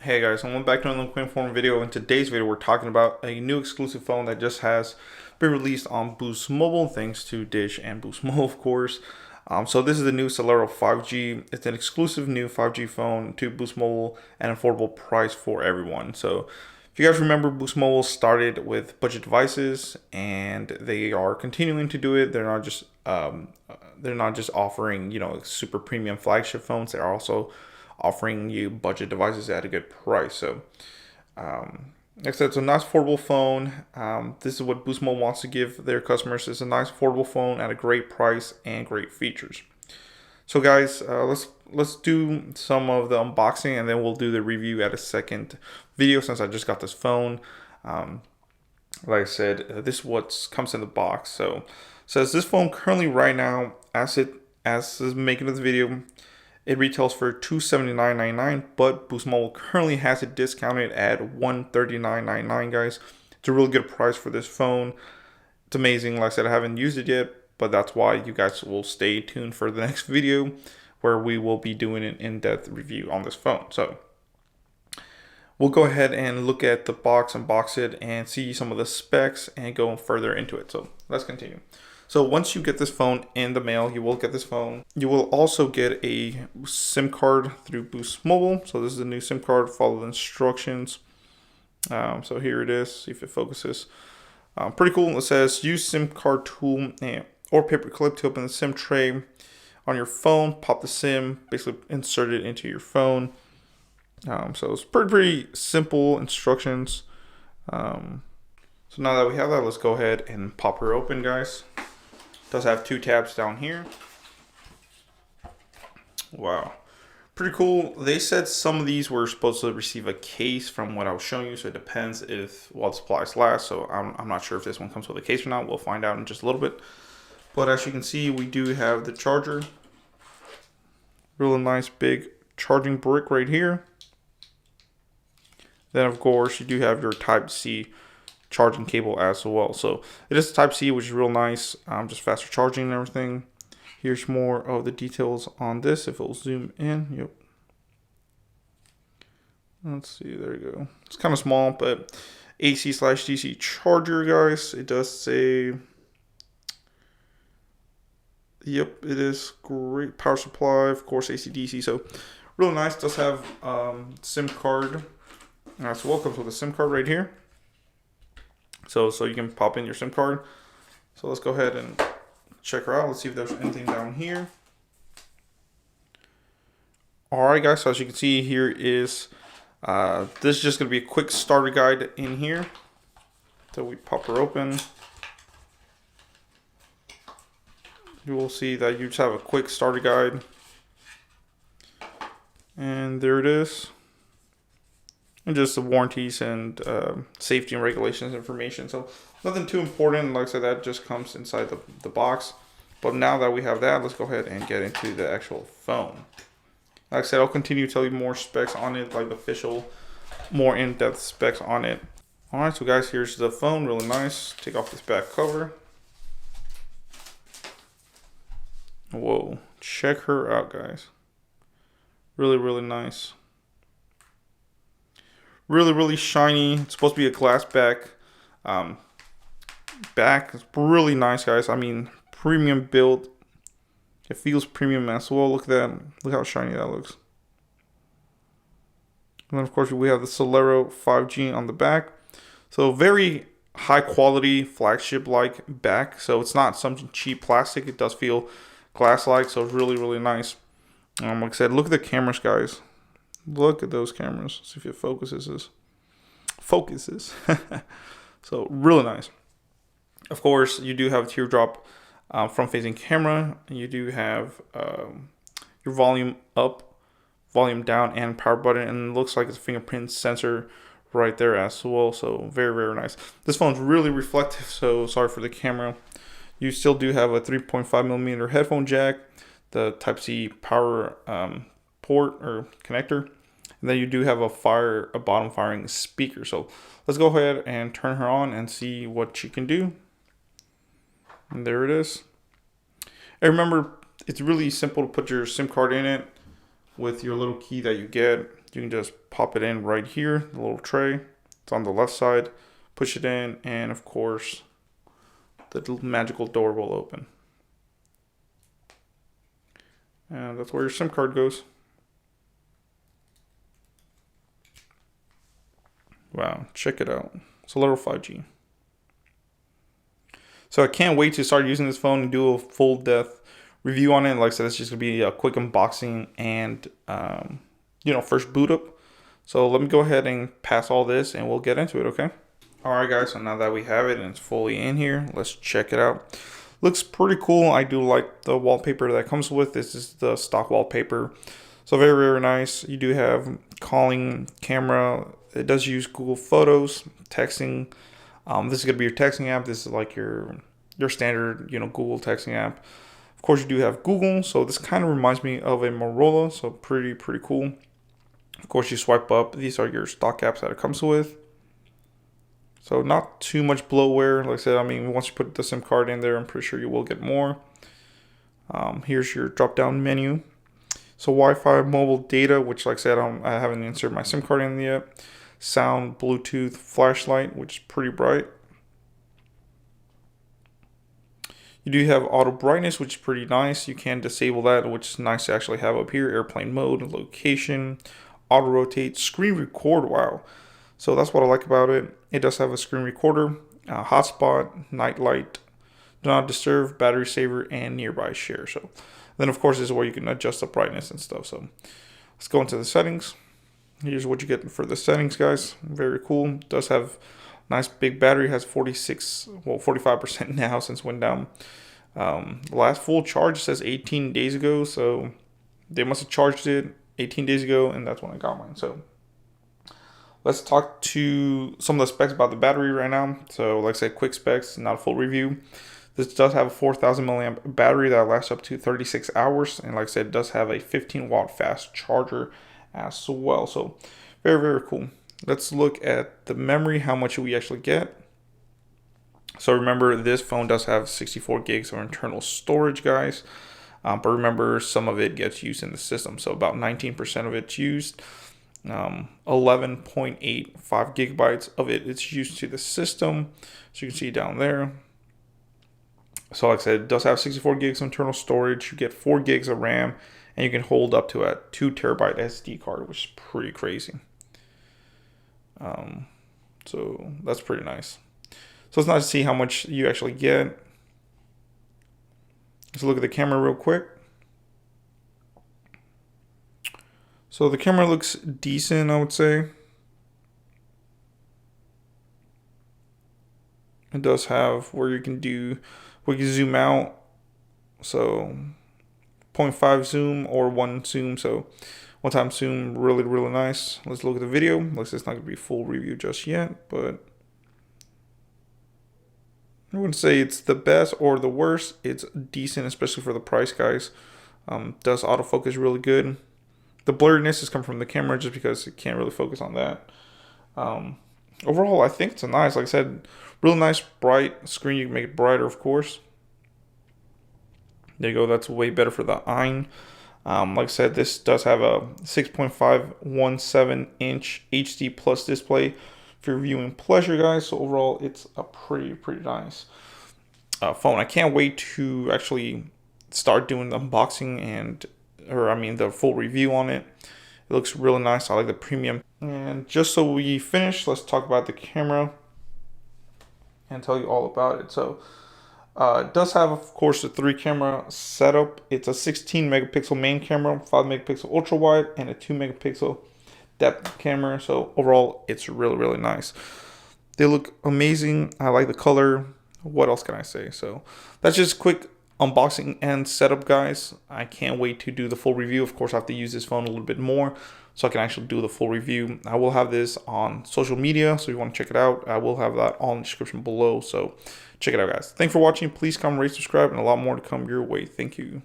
Hey guys, welcome back to another quick form video. In today's video, we're talking about a new exclusive phone that just has been released on Boost Mobile, thanks to Dish and Boost Mobile, of course. So this is the new Celero 5G. It's an exclusive new 5G phone to Boost Mobile at an affordable price for everyone. So if you guys remember, Boost Mobile started with budget devices, and they are continuing to do it. They're not just offering super premium flagship phones. They're also offering you budget devices at a good price. So like I said, it's a nice affordable phone. This is what Boost Mobile wants to give their customers, is a nice affordable phone at a great price and great features. So guys, let's do some of the unboxing, and then we'll do the review at a second video, since I just got this phone. Like I said, this is what comes in the box. So it says this phone currently right now, as is making this video, it retails for $279.99, but Boost Mobile currently has it discounted at $139.99, guys. It's a really good price for this phone. It's amazing. Like I said, I haven't used it yet, but that's why you guys will stay tuned for the next video, where we will be doing an in-depth review on this phone. So we'll go ahead and look at the box, unbox it, and see some of the specs and go further into it. So let's continue. So once you get this phone in the mail, you will get this phone. You will also get a SIM card through Boost Mobile. So this is a new SIM card. Follow the instructions. So here it is. See if it focuses. Pretty cool. It says use SIM card tool or paper clip to open the SIM tray on your phone. Pop the SIM. Basically insert it into your phone. So it's pretty simple instructions. So now that we have that, let's go ahead and pop her open, guys. Does have two tabs down here. Wow, pretty cool. They said some of these were supposed to receive a case from what I was showing you, so it depends if while the supplies last. So I'm not sure if this one comes with a case or not. We'll find out in just a little bit. But as you can see, we do have the charger. Really nice big charging brick right here. Then of course you do have your Type-C charging cable as well. So it is Type-C, which is real nice. Just faster charging and everything. Here's more of the details on this, if it'll zoom in. Yep. Let's see, there you go. It's kind of small, but AC/DC charger, guys. It does say, yep, it is great power supply, of course, AC/DC. So really nice. Does have SIM card. So well, comes with a SIM card right here. So you can pop in your SIM card. So let's go ahead and check her out. Let's see if there's anything down here. Alright guys, so as you can see, here is, this is just going to be a quick starter guide in here. So we pop her open. You will see that you just have a quick starter guide. And there it is. And just the warranties and safety and regulations information. So nothing too important. Like I said, that just comes inside the box. But now that we have that, let's go ahead and get into the actual phone. Like I said, I'll continue to tell you more specs on it, like official, more in-depth specs on it. Alright, so guys, here's the phone. Really nice. Take off this back cover. Whoa, check her out, guys. Really, really nice. Really shiny. It's supposed to be a glass back. It's really nice, guys. I mean, premium build. It feels premium as well. Look at that. Look how shiny that looks. And then of course we have the Celero 5G on the back. So very high quality flagship like back. So it's not some cheap plastic. It does feel glass like. So really nice. Like I said, look at the cameras, guys. Look at those cameras. See if it focuses. So really nice. Of course, you do have a teardrop front-facing camera. You do have your volume up, volume down, and power button. And it looks like it's a fingerprint sensor right there as well. So very nice. This phone's really reflective. So sorry for the camera. You still do have a 3.5mm headphone jack, the Type-C power port or connector. And then you do have a bottom firing speaker. So let's go ahead and turn her on and see what she can do. And there it is. And remember, it's really simple to put your SIM card in it with your little key that you get. You can just pop it in right here, the little tray. It's on the left side. Push it in, and of course, the little magical door will open. And that's where your SIM card goes. Wow, check it out. Celero 5G. So I can't wait to start using this phone and do a full depth review on it. Like I said, it's just gonna be a quick unboxing and first boot up. So let me go ahead and pass all this and we'll get into it, okay? Alright guys, so now that we have it and it's fully in here, let's check it out. Looks pretty cool. I do like the wallpaper that comes with. This is the stock wallpaper. So very, very nice. You do have calling, camera. It does use Google Photos, texting. This is going to be your texting app. This is like your standard, Google texting app. Of course, you do have Google. So this kind of reminds me of a Motorola. So pretty cool. Of course, you swipe up. These are your stock apps that it comes with. So not too much bloatware. Like I said, I mean, once you put the SIM card in there, I'm pretty sure you will get more. Here's your drop-down menu. So Wi-Fi, mobile data, which like I said, I haven't inserted my SIM card in yet. Sound, Bluetooth, flashlight, which is pretty bright. You do have auto brightness, which is pretty nice. You can disable that, which is nice to actually have up here. Airplane mode, location, auto rotate, screen record. Wow. So that's what I like about it. It does have a screen recorder, hotspot, night light, do not disturb, battery saver, and nearby share. So then of course this is where you can adjust the brightness and stuff. So let's go into the settings. Here's what you get for the settings, guys. Very cool. It does have nice big battery. It has 45% now since it went down. The last full charge says 18 days ago. So they must have charged it 18 days ago, and that's when I got mine. So let's talk to some of the specs about the battery right now. So like I said, quick specs, not a full review. This does have a 4,000 milliamp battery that lasts up to 36 hours. And like I said, it does have a 15 watt fast charger as well. So very, very cool. Let's look at the memory, how much we actually get. So remember, this phone does have 64 gigs of internal storage, guys. But remember, some of it gets used in the system. So about 19% of it's used. 11.85 gigabytes of it is used to the system. So you can see down there. So like I said, it does have 64 gigs of internal storage. You get 4 gigs of RAM, and you can hold up to a 2 terabyte SD card, which is pretty crazy. So that's pretty nice. So it's nice to see how much you actually get. Let's look at the camera real quick. So the camera looks decent, I would say. It does have where you can zoom out. So 0.5 zoom or 1 zoom. So one time zoom, really, really nice. Let's look at the video. Looks like it's not going to be a full review just yet, but I wouldn't say it's the best or the worst. It's decent, especially for the price, guys. Does autofocus really good. The blurriness is coming from the camera just because it can't really focus on that. Overall, I think it's a nice, like I said, really nice bright screen. You can make it brighter, of course. There you go. That's way better for the eye. Like I said, this does have a 6.517 inch HD plus display for your viewing pleasure, guys. So overall, it's a pretty nice phone. I can't wait to actually start doing the unboxing the full review on it. It looks really nice. I like the premium. And just so we finish, let's talk about the camera and tell you all about it. So it does have, of course, a 3-camera setup. It's a 16 megapixel main camera, 5 megapixel ultra wide, and a 2 megapixel depth camera. So overall, it's really nice. They look amazing. I like the color. What else can I say? So that's just quick unboxing and setup, guys. I can't wait to do the full review. Of course, I have to use this phone a little bit more so I can actually do the full review. I will have this on social media, so if you want to check it out, I will have that all in the description below. So check it out, guys. Thanks for watching. Please comment, rate, subscribe, and a lot more to come your way. Thank you.